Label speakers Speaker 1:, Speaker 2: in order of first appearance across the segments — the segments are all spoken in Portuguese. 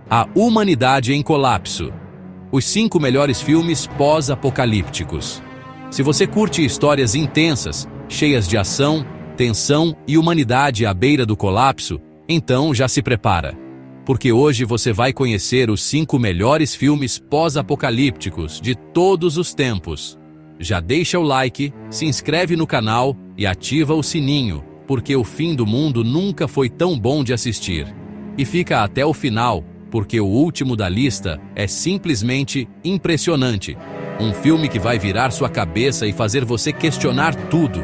Speaker 1: A Humanidade em Colapso. Os 5 melhores filmes pós-apocalípticos. Se você curte histórias intensas, cheias de ação, tensão e humanidade à beira do colapso, então já se prepara. Porque hoje você vai conhecer os 5 melhores filmes pós-apocalípticos de todos os tempos. Já deixa o like, se inscreve no canal e ativa o sininho, porque o fim do mundo nunca foi tão bom de assistir. E fica até o final, porque o último da lista é simplesmente impressionante. Um filme que vai virar sua cabeça e fazer você questionar tudo.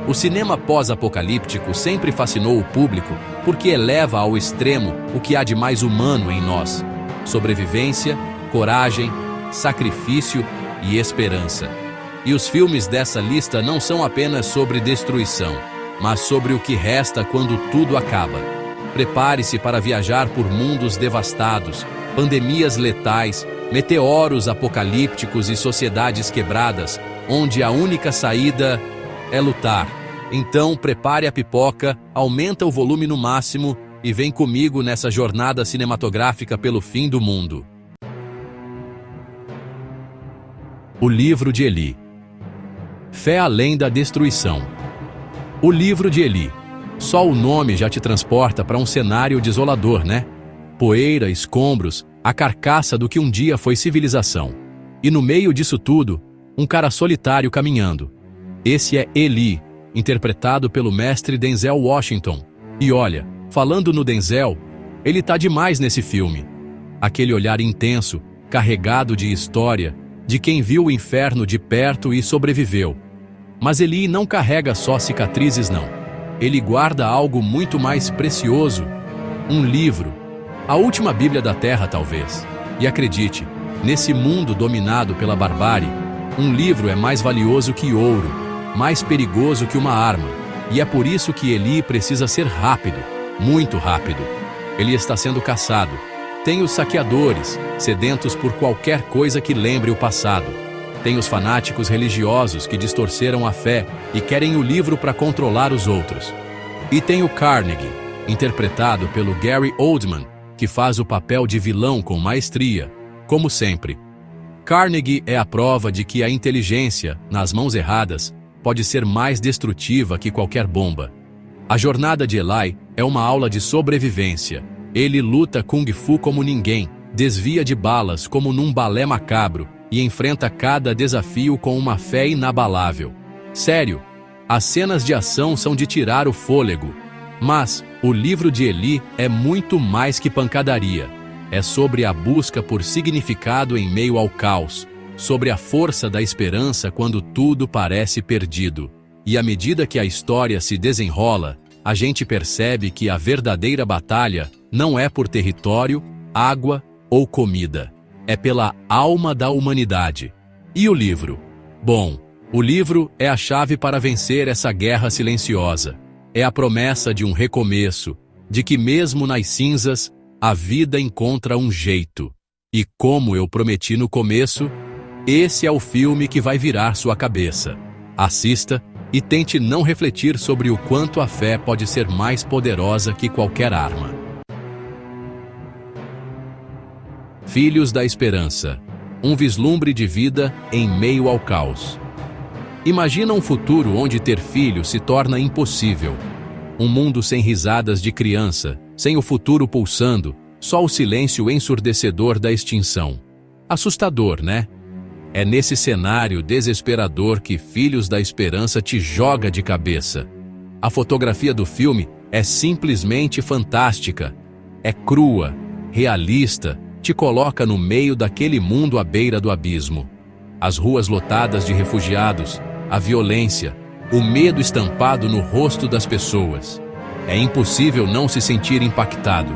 Speaker 1: O cinema pós-apocalíptico sempre fascinou o público porque eleva ao extremo o que há de mais humano em nós: sobrevivência, coragem, sacrifício e esperança. E os filmes dessa lista não são apenas sobre destruição, mas sobre o que resta quando tudo acaba. Prepare-se para viajar por mundos devastados, pandemias letais, meteoros apocalípticos e sociedades quebradas, onde a única saída é lutar. Então prepare a pipoca, aumenta o volume no máximo e vem comigo nessa jornada cinematográfica pelo fim do mundo. O Livro de Eli. Fé além da destruição. O Livro de Eli. Só o nome já te transporta para um cenário desolador, né? Poeira, escombros, a carcaça do que um dia foi civilização. E no meio disso tudo, um cara solitário caminhando. Esse é Eli, interpretado pelo mestre Denzel Washington. E olha, falando no Denzel, ele tá demais nesse filme. Aquele olhar intenso, carregado de história, de quem viu o inferno de perto e sobreviveu. Mas Eli não carrega só cicatrizes, não. Ele guarda algo muito mais precioso, um livro, a última Bíblia da Terra talvez. E acredite, nesse mundo dominado pela barbárie, um livro é mais valioso que ouro, mais perigoso que uma arma. E é por isso que Eli precisa ser rápido, muito rápido. Ele está sendo caçado. Tem os saqueadores, sedentos por qualquer coisa que lembre o passado. Tem os fanáticos religiosos que distorceram a fé e querem o livro para controlar os outros. E tem o Carnegie, interpretado pelo Gary Oldman, que faz o papel de vilão com maestria, como sempre. Carnegie é a prova de que a inteligência, nas mãos erradas, pode ser mais destrutiva que qualquer bomba. A jornada de Eli é uma aula de sobrevivência. Ele luta Kung Fu como ninguém, desvia de balas como num balé macabro, e enfrenta cada desafio com uma fé inabalável. Sério, as cenas de ação são de tirar o fôlego. Mas o Livro de Eli é muito mais que pancadaria. É sobre a busca por significado em meio ao caos, sobre a força da esperança quando tudo parece perdido. E à medida que a história se desenrola, a gente percebe que a verdadeira batalha não é por território, água ou comida. É pela alma da humanidade. E o livro? Bom, o livro é a chave para vencer essa guerra silenciosa. É a promessa de um recomeço, de que mesmo nas cinzas, a vida encontra um jeito. E como eu prometi no começo, esse é o filme que vai virar sua cabeça. Assista e tente não refletir sobre o quanto a fé pode ser mais poderosa que qualquer arma. Filhos da Esperança. Um vislumbre de vida em meio ao caos. Imagina um futuro onde ter filho se torna impossível. Um mundo sem risadas de criança, sem o futuro pulsando, só o silêncio ensurdecedor da extinção. Assustador, né? É nesse cenário desesperador que Filhos da Esperança te joga de cabeça. A fotografia do filme é simplesmente fantástica. É crua, realista, te coloca no meio daquele mundo à beira do abismo. As ruas lotadas de refugiados, a violência, o medo estampado no rosto das pessoas. É impossível não se sentir impactado.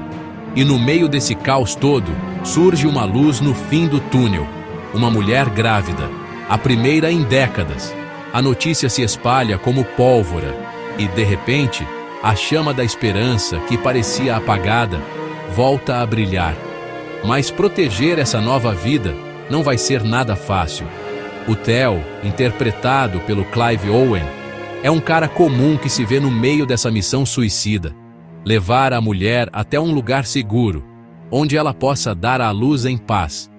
Speaker 1: E no meio desse caos todo, surge uma luz no fim do túnel. Uma mulher grávida, a primeira em décadas. A notícia se espalha como pólvora. E, de repente, a chama da esperança, que parecia apagada, volta a brilhar. Mas proteger essa nova vida não vai ser nada fácil. O Theo, interpretado pelo Clive Owen, é um cara comum que se vê no meio dessa missão suicida. Levar a mulher até um lugar seguro. onde ela possa dar à luz em paz.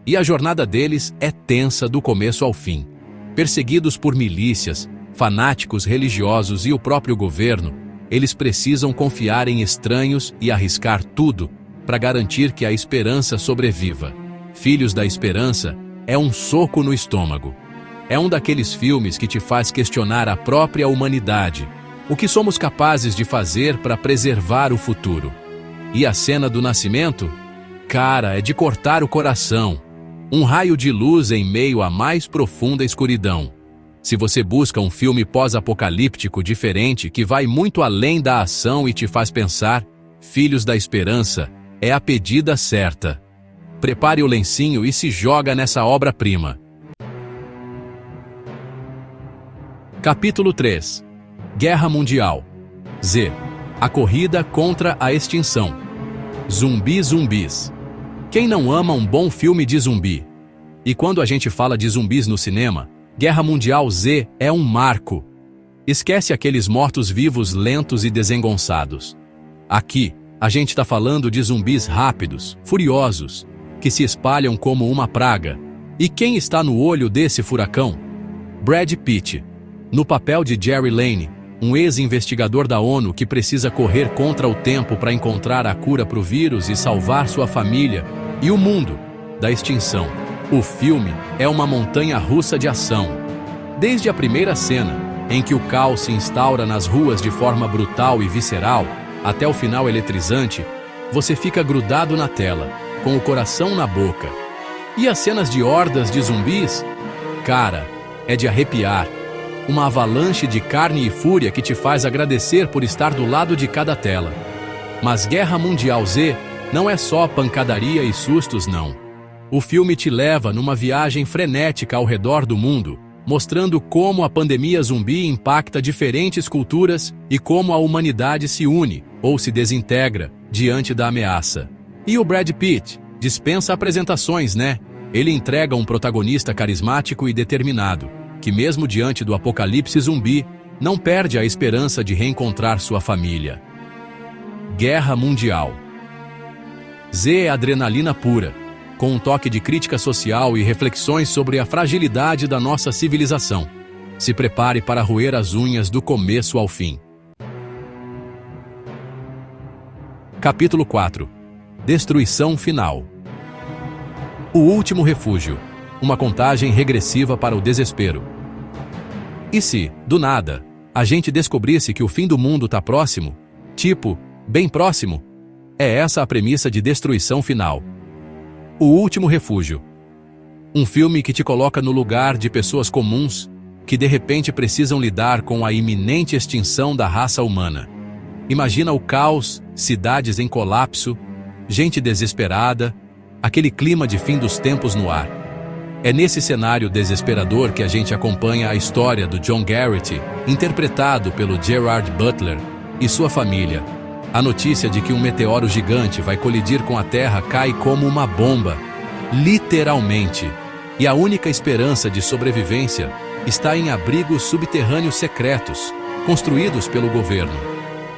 Speaker 1: E a jornada deles é tensa do começo ao fim. Perseguidos por milícias, fanáticos religiosos e o próprio governo, eles precisam confiar em estranhos e arriscar tudo para garantir que a esperança sobreviva. Filhos da Esperança é um soco no estômago. É um daqueles filmes que te faz questionar a própria humanidade, o que somos capazes de fazer para preservar o futuro. E a cena do nascimento? Cara, é de cortar o coração. Um raio de luz em meio à mais profunda escuridão. Se você busca um filme pós-apocalíptico diferente que vai muito além da ação e te faz pensar, Filhos da Esperança é a pedida certa. Prepare o lencinho e se joga nessa obra-prima. Capítulo 3. Guerra Mundial. Z. A corrida contra a extinção. Zumbis. Quem não ama um bom filme de zumbi? E quando a gente fala de zumbis no cinema, Guerra Mundial Z é um marco. Esquece aqueles mortos-vivos lentos e desengonçados. Aqui, a gente está falando de zumbis rápidos, furiosos, que se espalham como uma praga. E quem está no olho desse furacão? Brad Pitt, no papel de Jerry Lane, um ex-investigador da ONU que precisa correr contra o tempo para encontrar a cura para o vírus e salvar sua família e o mundo da extinção. O filme é uma montanha-russa de ação. Desde a primeira cena, em que o caos se instaura nas ruas de forma brutal e visceral, até o final eletrizante, você fica grudado na tela, com o coração na boca. E as cenas de hordas de zumbis? Cara, é de arrepiar. Uma avalanche de carne e fúria que te faz agradecer por estar do lado de cada tela. Mas Guerra Mundial Z não é só pancadaria e sustos, não. O filme te leva numa viagem frenética ao redor do mundo, mostrando como a pandemia zumbi impacta diferentes culturas e como a humanidade se une, ou se desintegra, diante da ameaça. E o Brad Pitt dispensa apresentações, né? Ele entrega um protagonista carismático e determinado, que mesmo diante do apocalipse zumbi, não perde a esperança de reencontrar sua família. Guerra Mundial. Z é adrenalina pura, com um toque de crítica social e reflexões sobre a fragilidade da nossa civilização. Se prepare para roer as unhas do começo ao fim. Capítulo 4. Destruição final. O último refúgio. Uma contagem regressiva para o desespero. E se, do nada, a gente descobrisse que o fim do mundo está próximo? Tipo, bem próximo? É essa a premissa de Destruição Final. O último refúgio. Um filme que te coloca no lugar de pessoas comuns que de repente precisam lidar com a iminente extinção da raça humana. Imagina o caos, cidades em colapso, gente desesperada, aquele clima de fim dos tempos no ar. É nesse cenário desesperador que a gente acompanha a história do John Garrett, interpretado pelo Gerard Butler, e sua família. A notícia de que um meteoro gigante vai colidir com a Terra cai como uma bomba, literalmente. E a única esperança de sobrevivência está em abrigos subterrâneos secretos, construídos pelo governo.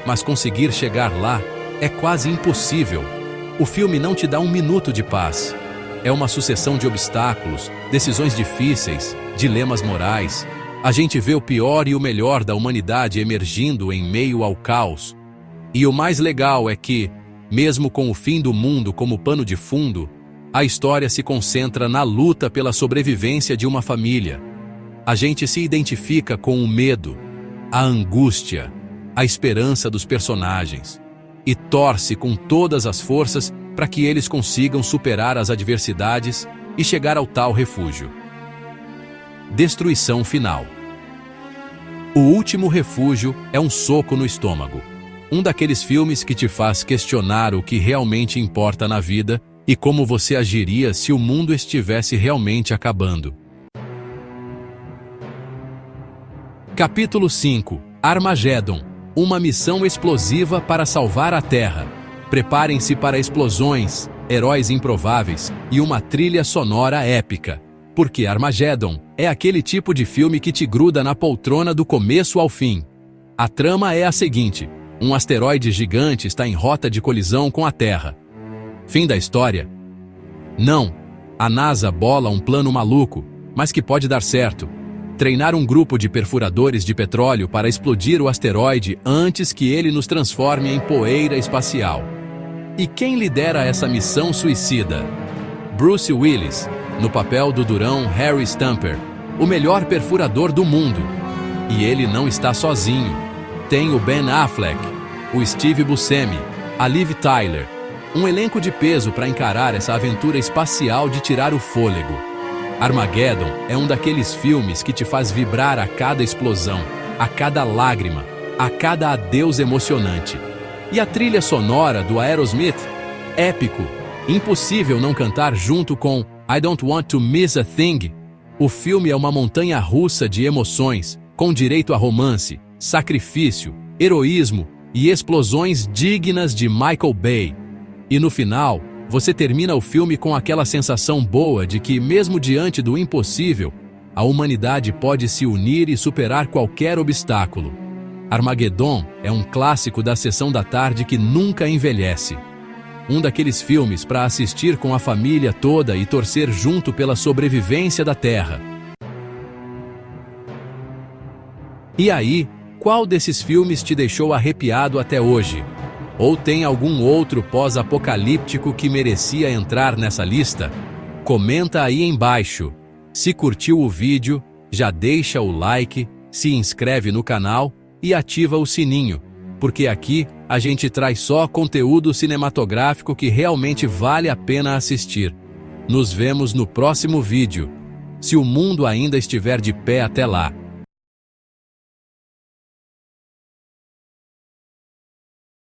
Speaker 1: Mas conseguir chegar lá é quase impossível. O filme não te dá um minuto de paz. É uma sucessão de obstáculos, decisões difíceis, dilemas morais. A gente vê o pior e o melhor da humanidade emergindo em meio ao caos. E o mais legal é que, mesmo com o fim do mundo como pano de fundo, a história se concentra na luta pela sobrevivência de uma família. A gente se identifica com o medo, a angústia, a esperança dos personagens e torce com todas as forças para que eles consigam superar as adversidades e chegar ao tal refúgio. Destruição final. O último refúgio é um soco no estômago. Um daqueles filmes que te faz questionar o que realmente importa na vida e como você agiria se o mundo estivesse realmente acabando. Capítulo 5. Armageddon. Uma missão explosiva para salvar a Terra. Preparem-se para explosões, heróis improváveis e uma trilha sonora épica. Porque Armageddon é aquele tipo de filme que te gruda na poltrona do começo ao fim. A trama é a seguinte: um asteroide gigante está em rota de colisão com a Terra. Fim da história? Não. A NASA bola um plano maluco, mas que pode dar certo. Treinar um grupo de perfuradores de petróleo para explodir o asteroide antes que ele nos transforme em poeira espacial. E quem lidera essa missão suicida? Bruce Willis, no papel do durão Harry Stamper, o melhor perfurador do mundo. E ele não está sozinho. Tem o Ben Affleck, o Steve Buscemi, a Liv Tyler, um elenco de peso para encarar essa aventura espacial de tirar o fôlego. Armageddon é um daqueles filmes que te faz vibrar a cada explosão, a cada lágrima, a cada adeus emocionante. E a trilha sonora do Aerosmith? Épico. Impossível não cantar junto com I Don't Want to Miss a Thing. O filme é uma montanha-russa de emoções, com direito a romance, sacrifício, heroísmo e explosões dignas de Michael Bay. E no final, você termina o filme com aquela sensação boa de que, mesmo diante do impossível, a humanidade pode se unir e superar qualquer obstáculo. Armageddon é um clássico da sessão da tarde que nunca envelhece. Um daqueles filmes para assistir com a família toda e torcer junto pela sobrevivência da Terra. E aí, qual desses filmes te deixou arrepiado até hoje? Ou tem algum outro pós-apocalíptico que merecia entrar nessa lista? Comenta aí embaixo. Se curtiu o vídeo, já deixa o like, se inscreve no canal e ativa o sininho, porque aqui a gente traz só conteúdo cinematográfico que realmente vale a pena assistir. Nos vemos no próximo vídeo. Se o mundo ainda estiver de pé até lá.